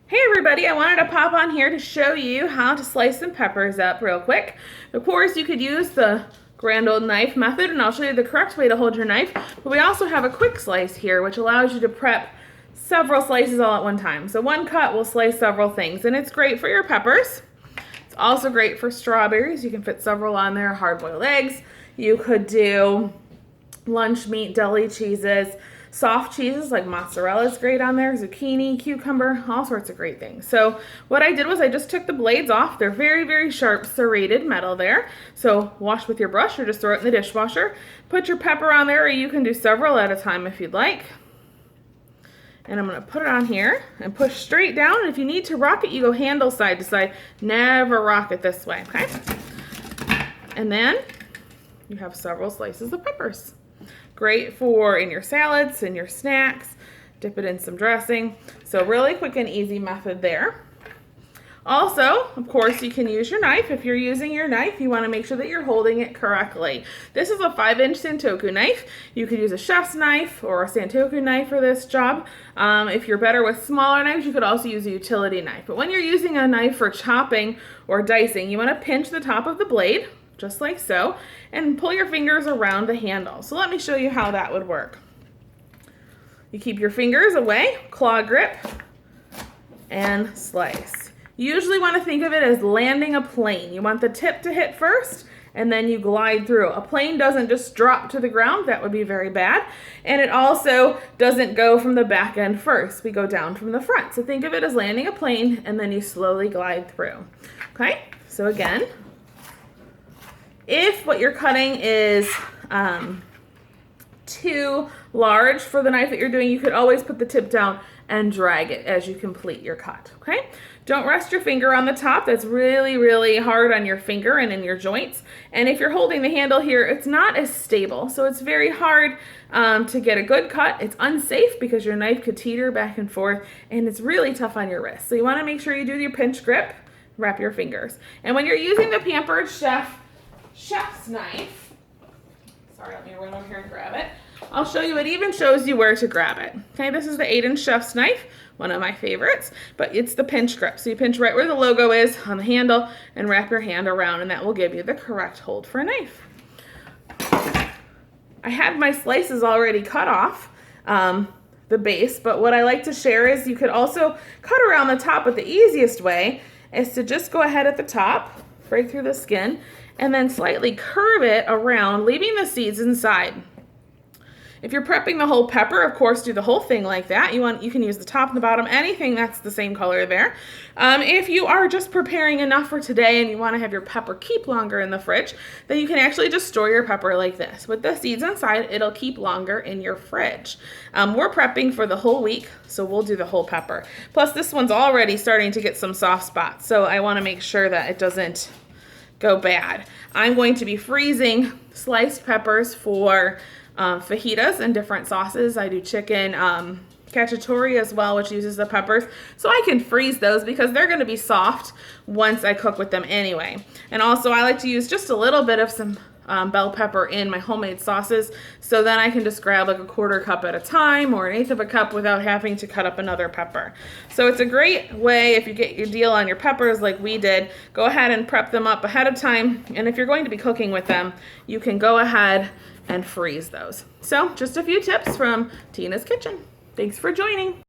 Hey everybody, I wanted to pop on here to show you how to slice some peppers up real quick. Of course, you could use the grand old knife method, and I'll show you the correct way to hold your knife, but we also have a quick slice here, which allows you to prep several slices all at one time. So one cut will slice several things, and it's great for your peppers. It's also great for strawberries. You can fit several on there, hard-boiled eggs. You could do lunch meat, deli cheeses, soft cheeses like mozzarella is great on there, zucchini, cucumber, all sorts of great things. So what I did was I just took the blades off. They're very, very sharp serrated metal there. So wash with your brush or just throw it in the dishwasher. Put your pepper on there, or you can do several at a time if you'd like. And I'm gonna put it on here and push straight down. And if you need to rock it, you go handle side to side. Never rock it this way, okay? And then you have several slices of peppers. Great for in your salads, in your snacks, dip it in some dressing. So really quick and easy method there. Also, of course, you can use your knife. If you're using your knife, you want to make sure that you're holding it correctly. This is a 5-inch Santoku knife. You could use a chef's knife or a Santoku knife for this job. If you're better with smaller knives, you could also use a utility knife. But when you're using a knife for chopping or dicing, you want to pinch the top of the blade, just like so, and pull your fingers around the handle. So let me show you how that would work. You keep your fingers away, claw grip, and slice. You usually want to think of it as landing a plane. You want the tip to hit first, and then you glide through. A plane doesn't just drop to the ground. That would be very bad. And it also doesn't go from the back end first. We go down from the front. So think of it as landing a plane, and then you slowly glide through. Okay, so again, if what you're cutting is too large for the knife that you're doing, you could always put the tip down and drag it as you complete your cut, okay? Don't rest your finger on the top. That's really, really hard on your finger and in your joints. And if you're holding the handle here, it's not as stable. So it's very hard to get a good cut. It's unsafe because your knife could teeter back and forth, and it's really tough on your wrist. So you wanna make sure you do your pinch grip, wrap your fingers. And when you're using the Pampered Chef's knife, sorry, let me run over here and grab it. I'll show you, it even shows you where to grab it. Okay, this is the 8-inch chef's knife, one of my favorites, but it's the pinch grip. So you pinch right where the logo is on the handle and wrap your hand around, and that will give you the correct hold for a knife. I had my slices already cut off, the base, but what I like to share is you could also cut around the top, but the easiest way is to just go ahead at the top, break through the skin, and then slightly curve it around, leaving the seeds inside. If you're prepping the whole pepper, of course, do the whole thing like that. You can use the top and the bottom, anything that's the same color there. If you are just preparing enough for today and you want to have your pepper keep longer in the fridge, then you can actually just store your pepper like this. With the seeds inside, it'll keep longer in your fridge. We're prepping for the whole week, so we'll do the whole pepper. Plus, this one's already starting to get some soft spots, so I want to make sure that it doesn't go bad. I'm going to be freezing sliced peppers for fajitas and different sauces. I do chicken cacciatore as well, which uses the peppers. So I can freeze those because they're going to be soft once I cook with them anyway. And also I like to use just a little bit of some bell pepper in my homemade sauces, so then I can just grab like a 1/4 cup at a time or 1/8 of a cup without having to cut up another pepper. So it's a great way, if you get your deal on your peppers like we did, go ahead and prep them up ahead of time. And if you're going to be cooking with them, you can go ahead and freeze those. So just a few tips from Tina's Kitchen. Thanks for joining.